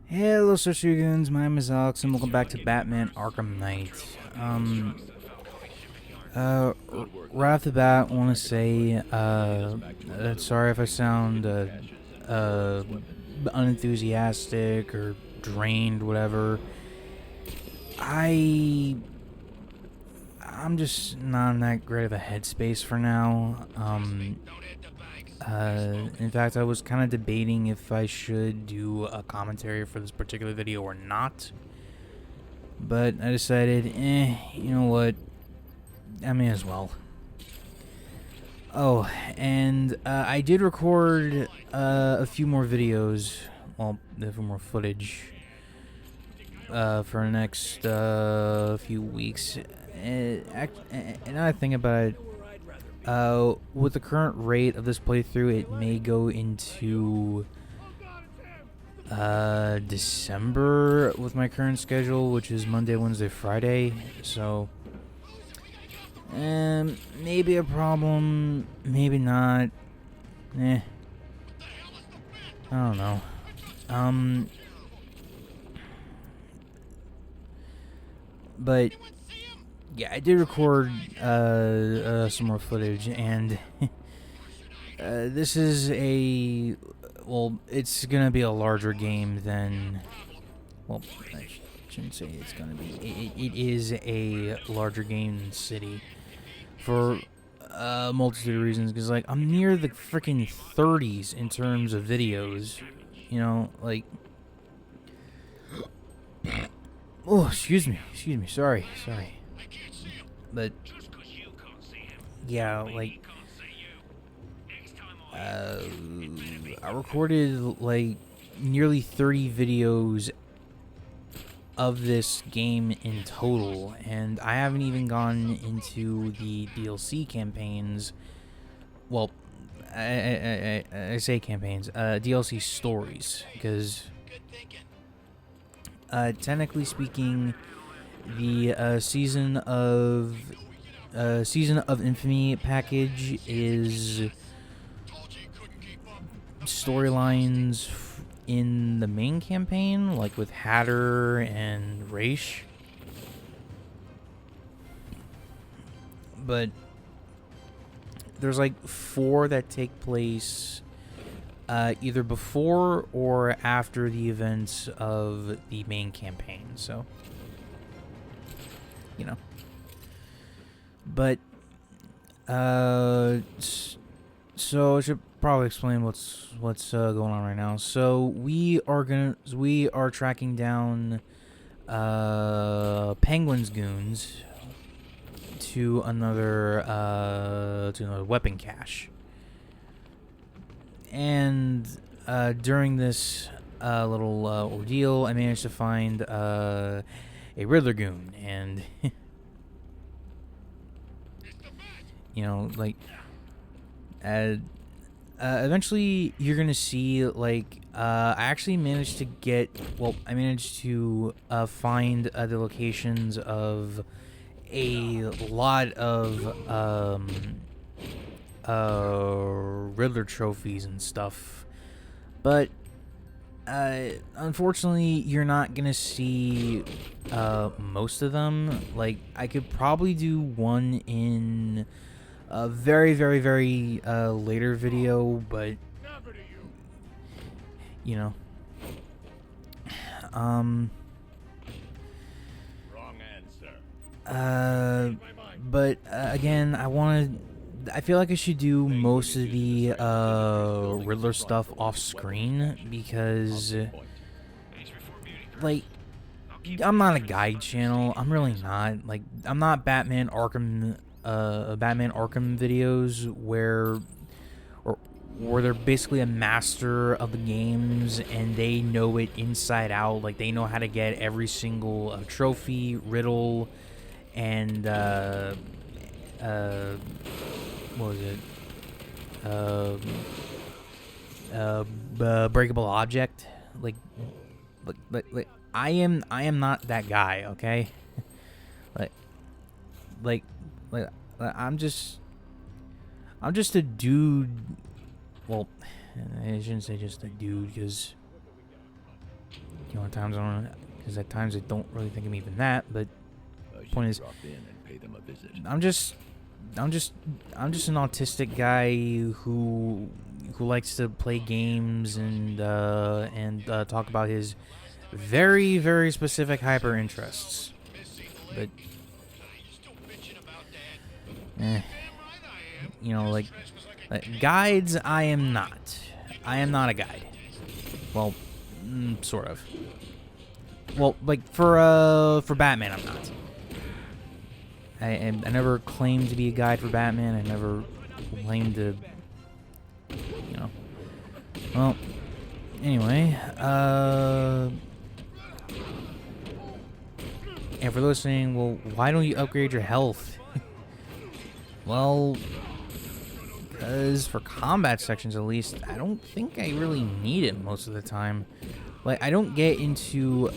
Hello, Goons. My name is Alex, and welcome back to Batman Arkham Knight. Right off the bat, I want to say, sorry if I sound, unenthusiastic or drained, whatever. I'm just not in that great of a headspace for now. In fact, I was kind of debating if I should do a commentary for this particular video or not. But I decided, you know what? I may as well. Oh, and I did record a few more videos, well, a few more footage for the next few weeks. And I think about it, with the current rate of this playthrough, it may go into December with my current schedule, which is Monday, Wednesday, Friday. So maybe a problem, maybe not. I don't know. But yeah, I did record some more footage, and this is it's gonna be a larger game than, well, I shouldn't say it's gonna be. It is a larger game than City for a multitude of reasons. Because like I'm near the freaking 30s in terms of videos, you know, like. Oh, excuse me, sorry. But yeah, like I recorded like nearly 30 videos of this game in total, and I haven't even gone into the DLC campaigns. Well, I say campaigns, DLC stories, because technically speaking, the Season of Infamy package is storylines in the main campaign, like with Hatter and Raish. But there's like 4 that take place either before or after the events of the main campaign. So, you know. But so I should probably explain what's going on right now. So we are tracking down Penguin's goons to another weapon cache. And during this little ordeal, I managed to find a Riddler goon, and you know, like, eventually you're gonna see, like, I actually managed to find the locations of a lot of Riddler trophies and stuff, but unfortunately you're not gonna see most of them. Like, I could probably do one in a very, very, very later video, but you know, but again, I feel like I should do most of the Riddler stuff off screen, because like, I'm not a guide channel. I'm really not. Like, I'm not Batman Arkham videos where they're basically a master of the games and they know it inside out. Like, they know how to get every single trophy, riddle, and what was it? Breakable object. Like I am not that guy. Okay. like I'm just a dude. Well, I shouldn't say just a dude, because You know, at times I don't, because at times I don't really think I'm even that. But point is, I'm just an autistic guy who likes to play games and talk about his very, very specific hyper interests. But you know, like guides, I am not. I am not a guide. Well, sort of. Well, like for Batman, I'm not. I never claimed to be a guide for Batman. I never claimed to, you know. Well, anyway, and for those saying, well, why don't you upgrade your health? Well, because for combat sections at least, I don't think I really need it most of the time. Like, I don't get into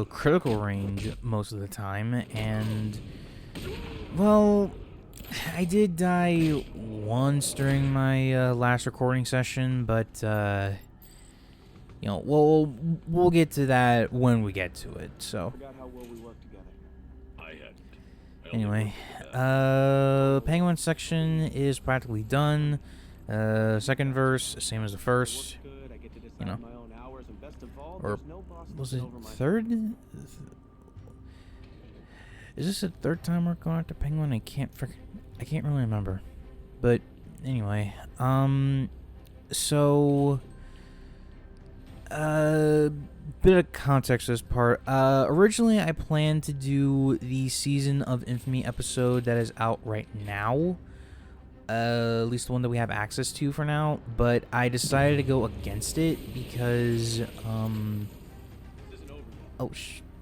critical range most of the time, and, well, I did die once during my last recording session, but, you know, we'll get to that when we get to it, so. Anyway, Penguin section is practically done. Second verse, same as the first, you know. Or was it third? Is this the third time we're going after Penguin? I can't really remember. But anyway, so bit of context to this part. Originally I planned to do the Season of Infamy episode that is out right now. At least the one that we have access to for now, but I decided to go against it because, wait.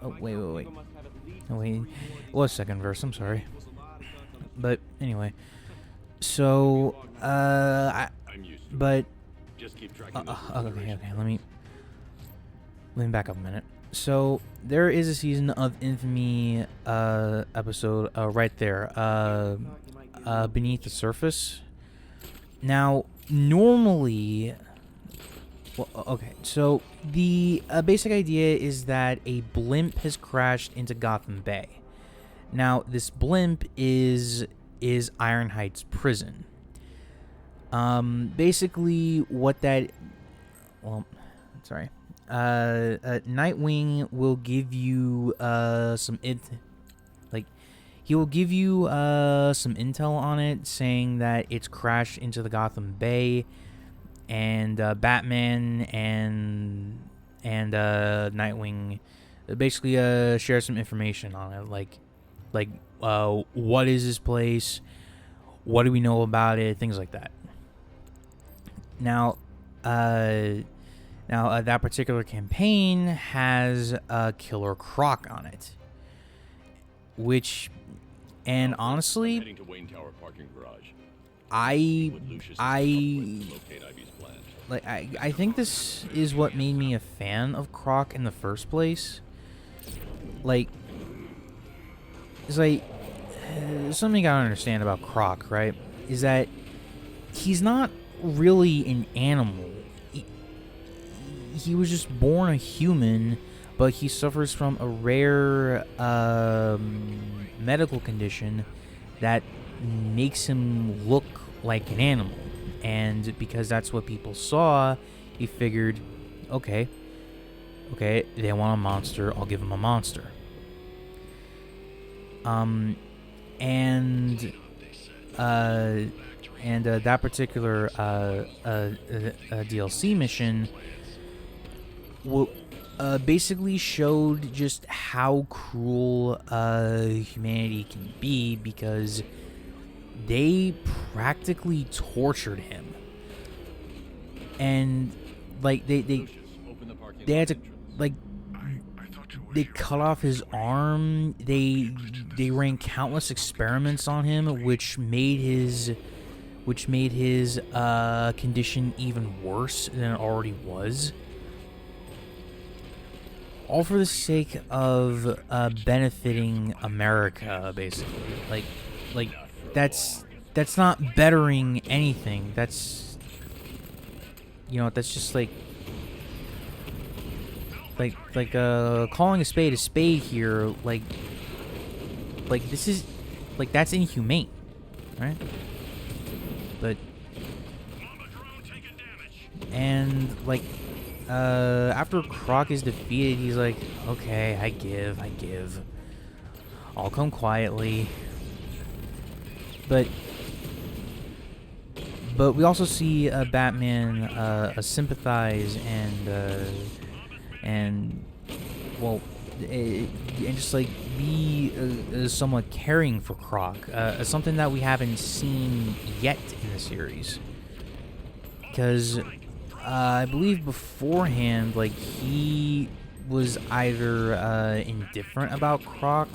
Oh, wait, it was second verse, I'm sorry. But, anyway, so, okay, let me back up a minute. So, there is a Season of Infamy, episode, right there, Beneath the Surface. Now, normally, well, okay, so the basic idea is that a blimp has crashed into Gotham Bay. Now, this blimp is Ironhide's prison. Basically, what that, well, sorry, Nightwing will give you he will give you some intel on it, saying that it's crashed into the Gotham Bay, and Batman and Nightwing basically share some information on it, like what is this place, what do we know about it, things like that. Now, that particular campaign has Killer Croc on it, which. And honestly, I think this is what made me a fan of Croc in the first place. Like, it's like something you gotta understand about Croc, right? Is that he's not really an animal. He was just born a human, but he suffers from a rare medical condition that makes him look like an animal. And because that's what people saw, he figured, okay, they want a monster, I'll give them a monster. And that particular DLC mission will basically showed just how cruel humanity can be, because they practically tortured him, and like they had to, like, they cut off his arm, they ran countless experiments on him, which made his condition even worse than it already was. All for the sake of benefiting America, basically. Like that's not bettering anything. That's, you know, that's just like calling a spade here, like this is, like, that's inhumane, right? But, and, like, after Croc is defeated, he's like, okay, I give. I'll come quietly. But we also see Batman sympathize and well, and just like be somewhat caring for Croc, something that we haven't seen yet in the series. Because I believe beforehand, like, he was either indifferent about Croc,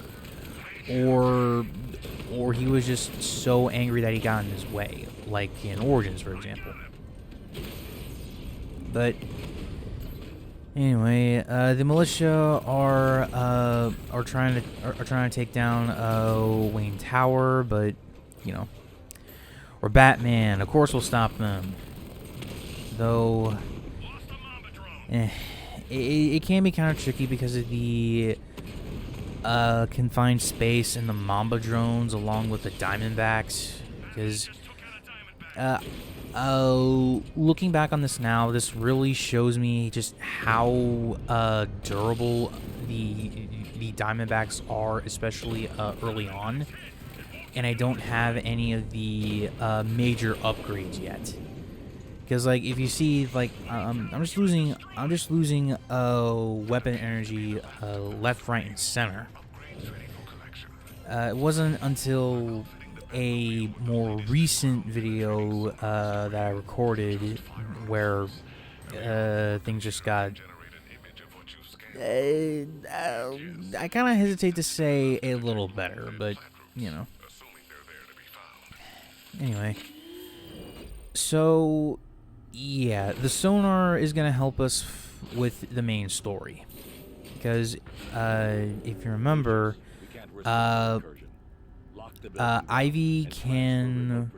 or he was just so angry that he got in his way, like in Origins, for example. But anyway, the militia are trying to take down Wayne Tower, but you know, or Batman, of course, will stop them. Though it can be kind of tricky because of the confined space and the Mamba drones, along with the Diamondbacks. Because looking back on this now, this really shows me just how durable the Diamondbacks are, especially early on. And I don't have any of the major upgrades yet. Because, like, if you see, like, I'm just losing weapon energy left, right, and center. It wasn't until a more recent video that I recorded where things just got. I kind of hesitate to say a little better, but you know. Anyway, so. Yeah, the sonar is going to help us with the main story. Because, if you remember, Ivy can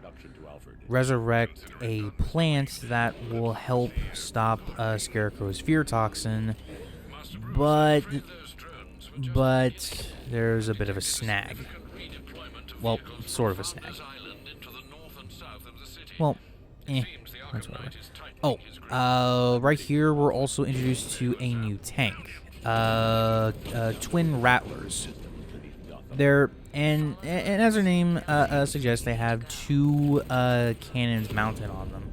resurrect a plant that will help stop Scarecrow's fear toxin, but there's a bit of a snag. Well, sort of a snag. Well, that's whatever. Oh, right here we're also introduced to a new tank. Twin Rattlers. They're and as their name suggests, they have two cannons mounted on them.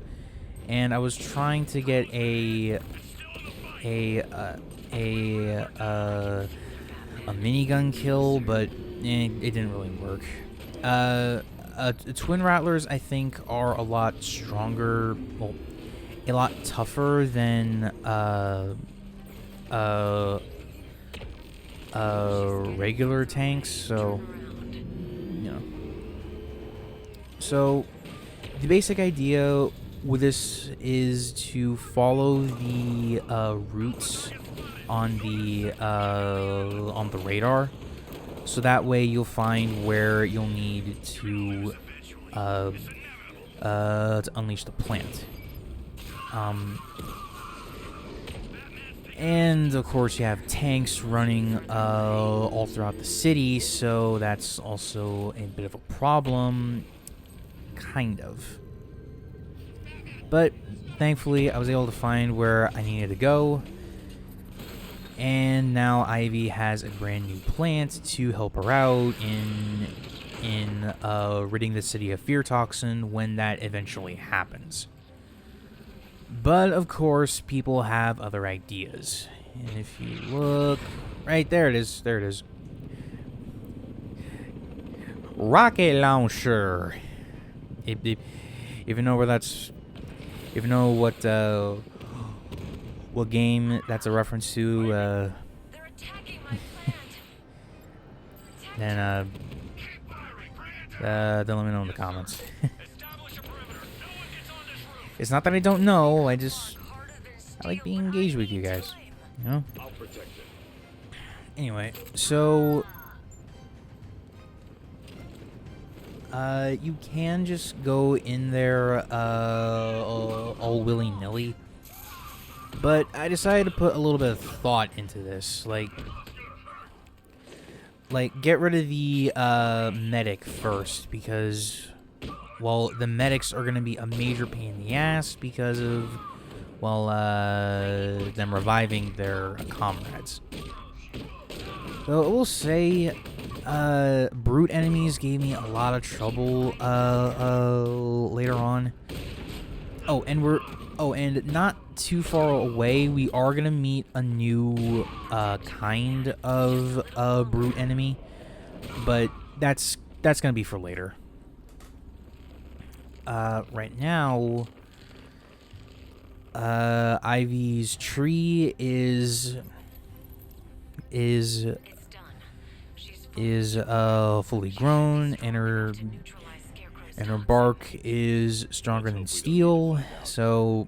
And I was trying to get a minigun kill, but it didn't really work. Twin Rattlers, I think, are a lot stronger, well, a lot tougher than regular tanks, so, you know. So, the basic idea with this is to follow the routes on the radar. So that way you'll find where you'll need to unleash the plant. And of course you have tanks running all throughout the city, so that's also a bit of a problem, kind of. But thankfully I was able to find where I needed to go. And now Ivy has a brand new plant to help her out in ridding the city of fear toxin when that eventually happens. But of course, people have other ideas. And if you look, right there it is. There it is. Rocket launcher. If you know where that's, if you know what game that's a reference to, then let me know in the comments. It's not that I don't know, I like being engaged with you guys, you know? Anyway, so you can just go in there all willy-nilly. But I decided to put a little bit of thought into this. Like get rid of the medic first, because, well, the medics are going to be a major pain in the ass because of, well, them reviving their comrades. So I will say, brute enemies gave me a lot of trouble later on. And not too far away, we are gonna meet a new kind of brute enemy, but that's gonna be for later. Right now, Ivy's tree is fully grown, and her bark is stronger than steel. So,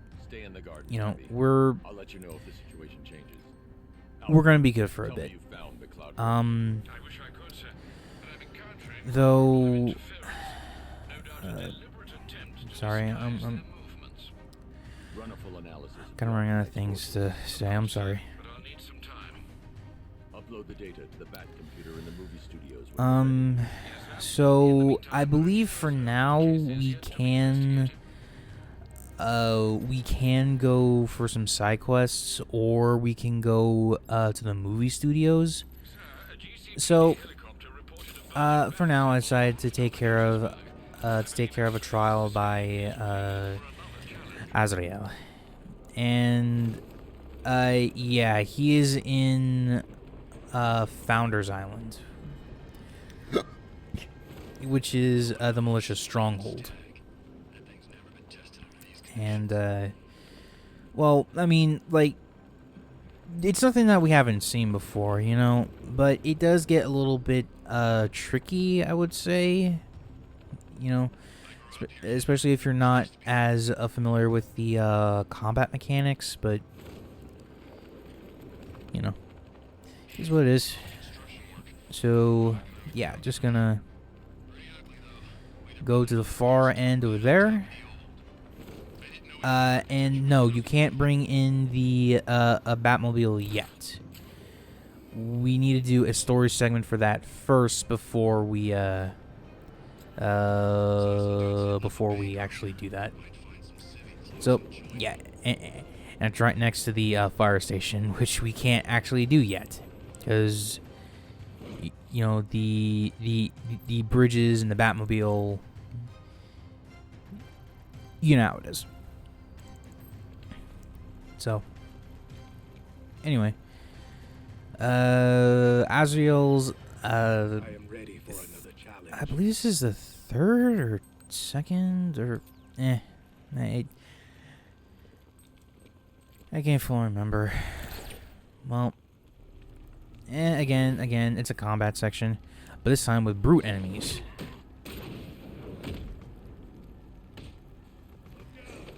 you know, we're gonna be good for a bit. Though, sorry, I'm kind of running out of things to say. I'm sorry. Upload the data to the back computer in the movie studios. So I believe for now we can go for some side quests, or we can go to the movie studios. So for now, I decided to take care of a trial by Azrael, and yeah, he is in Founders Island, which is the militia stronghold. And well, I mean, like, it's something that we haven't seen before, you know, but it does get a little bit tricky, I would say, you know, especially if you're not as familiar with the combat mechanics. But, you know, here's what it is. So yeah, just gonna go to the far end over there. And no, you can't bring in the a Batmobile yet. We need to do a story segment for that first before we actually do that. So yeah, and it's right next to the fire station, which we can't actually do yet, because you know, the bridges and the Batmobile, you know how it is. So anyway, Azrael's I am ready for another challenge. I believe this is the third or second, or I can't fully remember. Well, again, it's a combat section, but this time with brute enemies.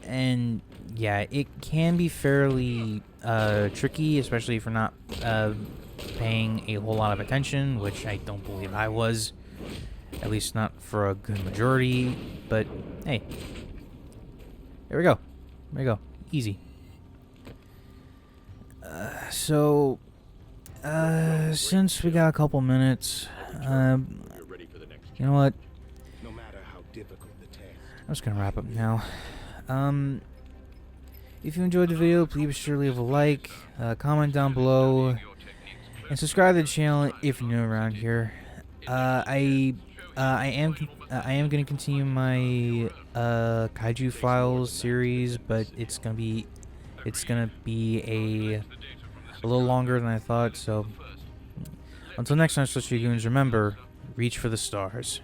And yeah, it can be fairly tricky, especially if you're not paying a whole lot of attention, which I don't believe I was, at least not for a good majority. But hey, there we go. There you go. Easy. So, since we got a couple minutes, you know what? No matter how difficult the task. I'm just gonna wrap up now. If you enjoyed the video, please be sure to leave a like, comment down below, and subscribe to the channel if you're new around here. I am going to continue my Kaiju Files series, but it's gonna be a little longer than I thought. So until next time, Switch Goons, remember, reach for the stars.